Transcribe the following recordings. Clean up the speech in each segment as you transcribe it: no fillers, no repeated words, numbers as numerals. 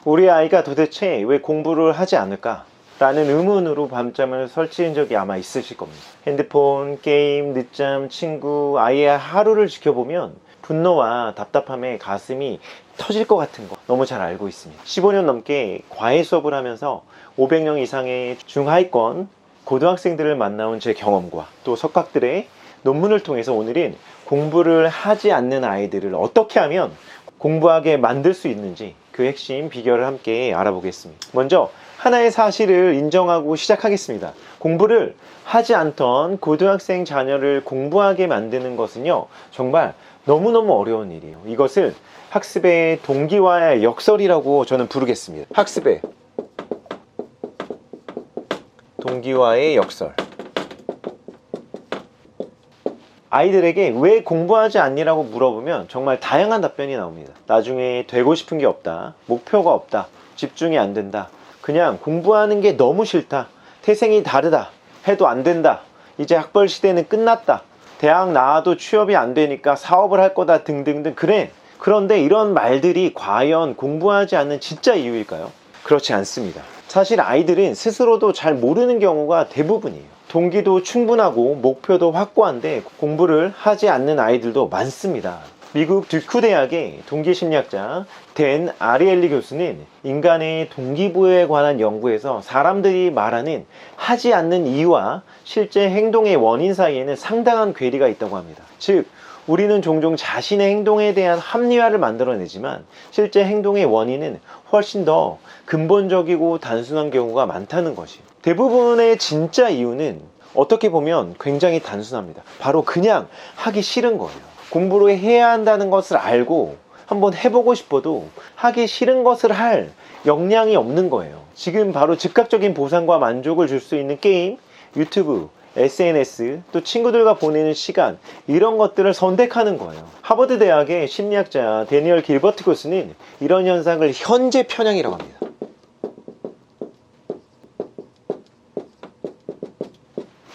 우리 아이가 도대체 왜 공부를 하지 않을까? 라는 의문으로 밤잠을 설치한 적이 아마 있으실 겁니다. 핸드폰, 게임, 늦잠, 친구, 아이의 하루를 지켜보면 분노와 답답함에 가슴이 터질 것 같은 거 너무 잘 알고 있습니다. 15년 넘게 과외 수업을 하면서 500명 이상의 중하위권 고등학생들을 만나온 제 경험과 또 석학들의 논문을 통해서 오늘은 공부를 하지 않는 아이들을 어떻게 하면 공부하게 만들 수 있는지 그 핵심 비결을 함께 알아보겠습니다. 먼저 하나의 사실을 인정하고 시작하겠습니다. 공부를 하지 않던 고등학생 자녀를 공부하게 만드는 것은요, 정말 너무너무 어려운 일이에요. 이것을 학습의 동기화의 역설이라고 저는 부르겠습니다. 학습의 동기화의 역설. 아이들에게 왜 공부하지 않니라고 물어보면 정말 다양한 답변이 나옵니다. 나중에 되고 싶은 게 없다, 목표가 없다, 집중이 안 된다, 그냥 공부하는 게 너무 싫다, 태생이 다르다, 해도 안 된다, 이제 학벌 시대는 끝났다, 대학 나와도 취업이 안 되니까 사업을 할 거다 등등등. 그래, 그런데 이런 말들이 과연 공부하지 않는 진짜 이유일까요? 그렇지 않습니다. 사실 아이들은 스스로도 잘 모르는 경우가 대부분이에요. 동기도 충분하고 목표도 확고한데 공부를 하지 않는 아이들도 많습니다. 미국 듀크 대학의 동기심리학자 댄 아리엘리 교수는 인간의 동기부여에 관한 연구에서 사람들이 말하는 하지 않는 이유와 실제 행동의 원인 사이에는 상당한 괴리가 있다고 합니다. 즉, 우리는 종종 자신의 행동에 대한 합리화를 만들어내지만 실제 행동의 원인은 훨씬 더 근본적이고 단순한 경우가 많다는 것이에요. 대부분의 진짜 이유는 어떻게 보면 굉장히 단순합니다. 바로 그냥 하기 싫은 거예요. 공부를 해야 한다는 것을 알고 한번 해보고 싶어도 하기 싫은 것을 할 역량이 없는 거예요. 지금 바로 즉각적인 보상과 만족을 줄 수 있는 게임, 유튜브, SNS, 또 친구들과 보내는 시간, 이런 것들을 선택하는 거예요. 하버드 대학의 심리학자 데니얼 길버트 교수는 이런 현상을 현재 편향이라고 합니다.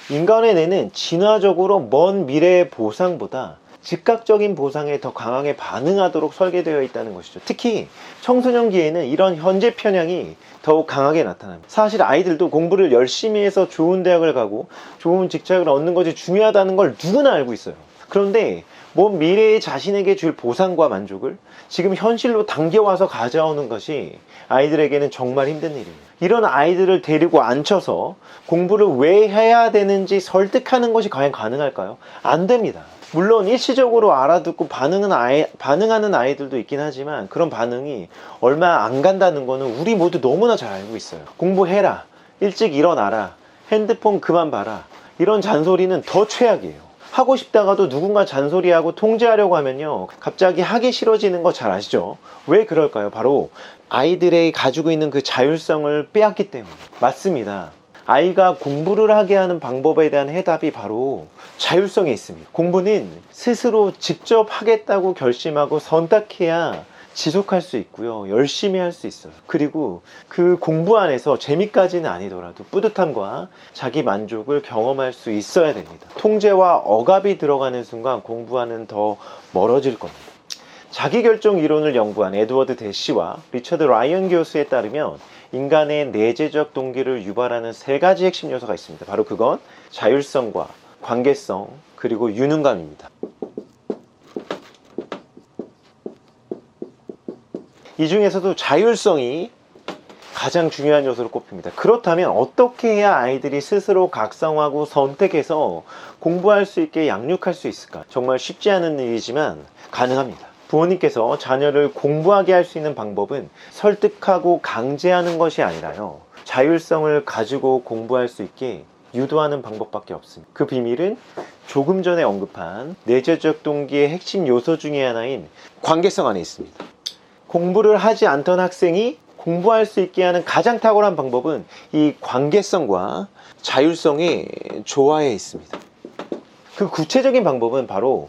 인간의 뇌는 진화적으로 먼 미래의 보상보다 즉각적인 보상에 더 강하게 반응하도록 설계되어 있다는 것이죠. 특히 청소년기에는 이런 현재 편향이 더욱 강하게 나타납니다. 사실 아이들도 공부를 열심히 해서 좋은 대학을 가고 좋은 직장을 얻는 것이 중요하다는 걸 누구나 알고 있어요. 그런데 먼 미래의 자신에게 줄 보상과 만족을 지금 현실로 당겨와서 가져오는 것이 아이들에게는 정말 힘든 일이에요. 이런 아이들을 데리고 앉혀서 공부를 왜 해야 되는지 설득하는 것이 과연 가능할까요? 안 됩니다. 물론 일시적으로 알아듣고 반응하는 아이들도 있긴 하지만 그런 반응이 얼마 안 간다는 거는 우리 모두 너무나 잘 알고 있어요. 공부해라, 일찍 일어나라, 핸드폰 그만 봐라, 이런 잔소리는 더 최악이에요. 하고 싶다가도 누군가 잔소리하고 통제하려고 하면요, 갑자기 하기 싫어지는 거 잘 아시죠? 왜 그럴까요? 바로 아이들이 가지고 있는 그 자율성을 빼앗기 때문에. 맞습니다. 아이가 공부를 하게 하는 방법에 대한 해답이 바로 자율성에 있습니다. 공부는 스스로 직접 하겠다고 결심하고 선택해야 지속할 수 있고요, 열심히 할 수 있어요. 그리고 그 공부 안에서 재미까지는 아니더라도 뿌듯함과 자기 만족을 경험할 수 있어야 됩니다. 통제와 억압이 들어가는 순간 공부와는 더 멀어질 겁니다. 자기결정 이론을 연구한 에드워드 대시와 리처드 라이언 교수에 따르면 인간의 내재적 동기를 유발하는 세 가지 핵심 요소가 있습니다. 바로 그건 자율성과 관계성, 그리고 유능감입니다. 이 중에서도 자율성이 가장 중요한 요소로 꼽힙니다. 그렇다면 어떻게 해야 아이들이 스스로 각성하고 선택해서 공부할 수 있게 양육할 수 있을까? 정말 쉽지 않은 일이지만 가능합니다. 부모님께서 자녀를 공부하게 할 수 있는 방법은 설득하고 강제하는 것이 아니라요, 자율성을 가지고 공부할 수 있게 유도하는 방법밖에 없습니다. 그 비밀은 조금 전에 언급한 내재적 동기의 핵심 요소 중에 하나인 관계성 안에 있습니다. 공부를 하지 않던 학생이 공부할 수 있게 하는 가장 탁월한 방법은 이 관계성과 자율성의 조화에 있습니다. 그 구체적인 방법은 바로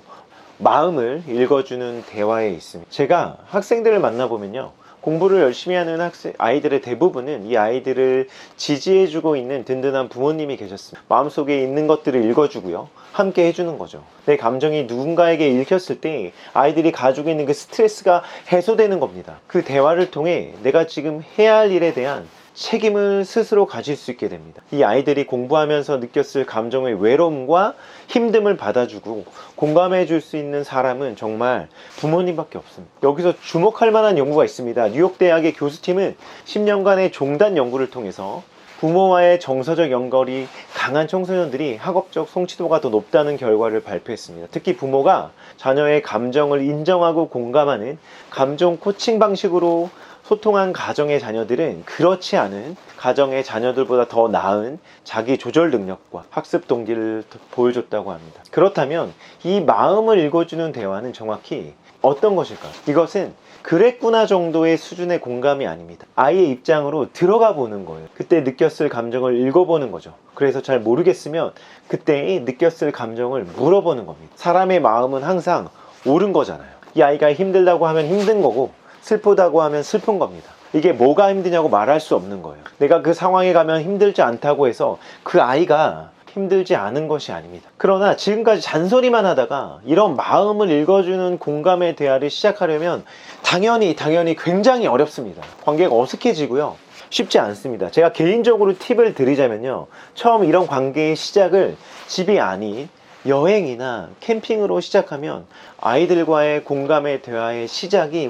마음을 읽어주는 대화에 있습니다. 제가 학생들을 만나보면요, 공부를 열심히 하는 아이들의 대부분은 이 아이들을 지지해주고 있는 든든한 부모님이 계셨습니다. 마음속에 있는 것들을 읽어주고요, 함께 해주는 거죠. 내 감정이 누군가에게 읽혔을 때 아이들이 가지고 있는 그 스트레스가 해소되는 겁니다. 그 대화를 통해 내가 지금 해야 할 일에 대한 책임을 스스로 가질 수 있게 됩니다. 이 아이들이 공부하면서 느꼈을 감정의 외로움과 힘듦을 받아주고 공감해 줄 수 있는 사람은 정말 부모님밖에 없습니다. 여기서 주목할 만한 연구가 있습니다. 뉴욕 대학의 교수팀은 10년간의 종단 연구를 통해서 부모와의 정서적 연결이 강한 청소년들이 학업적 성취도가 더 높다는 결과를 발표했습니다. 특히 부모가 자녀의 감정을 인정하고 공감하는 감정 코칭 방식으로 소통한 가정의 자녀들은 그렇지 않은 가정의 자녀들보다 더 나은 자기 조절 능력과 학습 동기를 보여줬다고 합니다. 그렇다면 이 마음을 읽어주는 대화는 정확히 어떤 것일까요? 이것은 그랬구나 정도의 수준의 공감이 아닙니다. 아이의 입장으로 들어가 보는 거예요. 그때 느꼈을 감정을 읽어보는 거죠. 그래서 잘 모르겠으면 그때 느꼈을 감정을 물어보는 겁니다. 사람의 마음은 항상 옳은 거잖아요. 이 아이가 힘들다고 하면 힘든 거고 슬프다고 하면 슬픈 겁니다. 이게 뭐가 힘드냐고 말할 수 없는 거예요. 내가 그 상황에 가면 힘들지 않다고 해서 그 아이가 힘들지 않은 것이 아닙니다. 그러나 지금까지 잔소리만 하다가 이런 마음을 읽어주는 공감의 대화를 시작하려면 당연히 굉장히 어렵습니다. 관계가 어색해지고요, 쉽지 않습니다. 제가 개인적으로 팁을 드리자면요, 처음 이런 관계의 시작을 집이 아닌 여행이나 캠핑으로 시작하면 아이들과의 공감의 대화의 시작이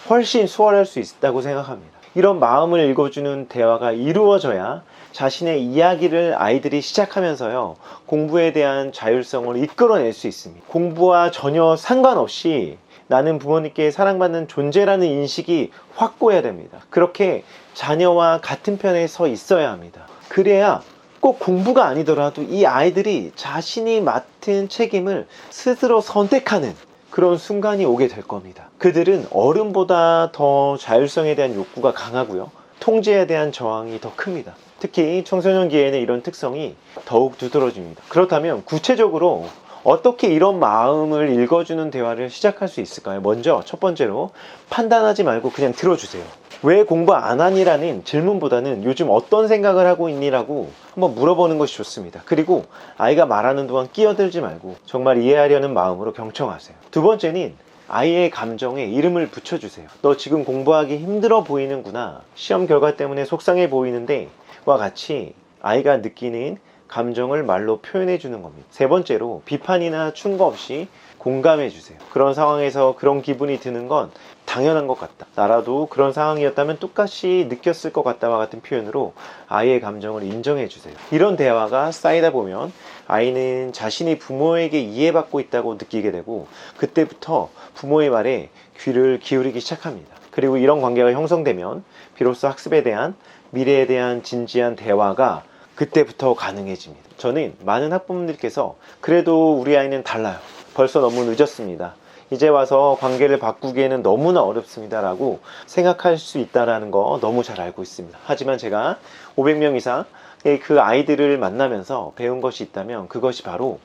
훨씬 수월할 수 있다고 생각합니다. 이런 마음을 읽어주는 대화가 이루어져야 자신의 이야기를 아이들이 시작하면서요, 공부에 대한 자율성을 이끌어낼 수 있습니다. 공부와 전혀 상관없이 나는 부모님께 사랑받는 존재라는 인식이 확고해야 됩니다. 그렇게 자녀와 같은 편에 서 있어야 합니다. 그래야 꼭 공부가 아니더라도 이 아이들이 자신이 맡은 책임을 스스로 선택하는 그런 순간이 오게 될 겁니다. 그들은 어른보다 더 자율성에 대한 욕구가 강하고요, 통제에 대한 저항이 더 큽니다. 특히 청소년기에는 이런 특성이 더욱 두드러집니다. 그렇다면 구체적으로 어떻게 이런 마음을 읽어주는 대화를 시작할 수 있을까요? 먼저 첫 번째로 판단하지 말고 그냥 들어주세요. 왜 공부 안 하니라는 질문보다는 요즘 어떤 생각을 하고 있니라고 한번 물어보는 것이 좋습니다. 그리고 아이가 말하는 동안 끼어들지 말고 정말 이해하려는 마음으로 경청하세요. 두 번째는 아이의 감정에 이름을 붙여주세요. 너 지금 공부하기 힘들어 보이는구나, 시험 결과 때문에 속상해 보이는데 와 같이 아이가 느끼는 감정을 말로 표현해 주는 겁니다. 세 번째로 비판이나 충고 없이 공감해 주세요. 그런 상황에서 그런 기분이 드는 건 당연한 것 같다, 나라도 그런 상황이었다면 똑같이 느꼈을 것 같다와 같은 표현으로 아이의 감정을 인정해 주세요. 이런 대화가 쌓이다 보면 아이는 자신이 부모에게 이해받고 있다고 느끼게 되고 그때부터 부모의 말에 귀를 기울이기 시작합니다. 그리고 이런 관계가 형성되면 비로소 학습에 대한, 미래에 대한 진지한 대화가 그때부터 가능해집니다. 저는 많은 학부모님들께서 그래도 우리 아이는 달라요, 벌써 너무 늦었습니다, 이제 와서 관계를 바꾸기에는 너무나 어렵습니다 라고 생각할 수 있다는 거 너무 잘 알고 있습니다. 하지만 제가 500명 이상의 그 아이들을 만나면서 배운 것이 있다면 그것이 바로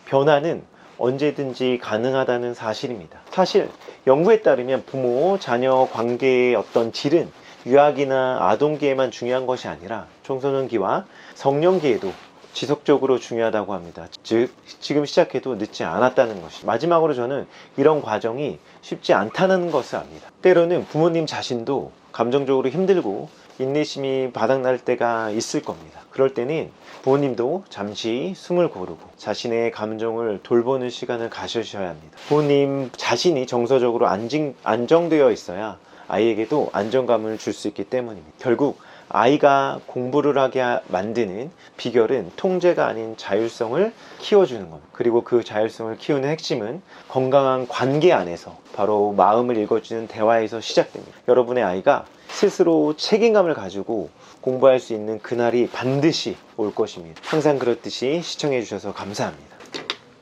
변화는 언제든지 가능하다는 사실입니다. 사실 연구에 따르면 부모, 자녀 관계의 어떤 질은 유아기나 아동기에만 중요한 것이 아니라 청소년기와 성년기에도 지속적으로 중요하다고 합니다. 즉 지금 시작해도 늦지 않았다는 것이. 마지막으로 저는 이런 과정이 쉽지 않다는 것을 압니다. 때로는 부모님 자신도 감정적으로 힘들고 인내심이 바닥날 때가 있을 겁니다. 그럴 때는 부모님도 잠시 숨을 고르고 자신의 감정을 돌보는 시간을 가져셔야 합니다. 부모님 자신이 정서적으로 안정되어 있어야 아이에게도 안정감을 줄 수 있기 때문입니다. 결국 아이가 공부를 하게 만드는 비결은 통제가 아닌 자율성을 키워주는 겁니다. 그리고 그 자율성을 키우는 핵심은 건강한 관계 안에서 바로 마음을 읽어주는 대화에서 시작됩니다. 여러분의 아이가 스스로 책임감을 가지고 공부할 수 있는 그날이 반드시 올 것입니다. 항상 그렇듯이 시청해 주셔서 감사합니다.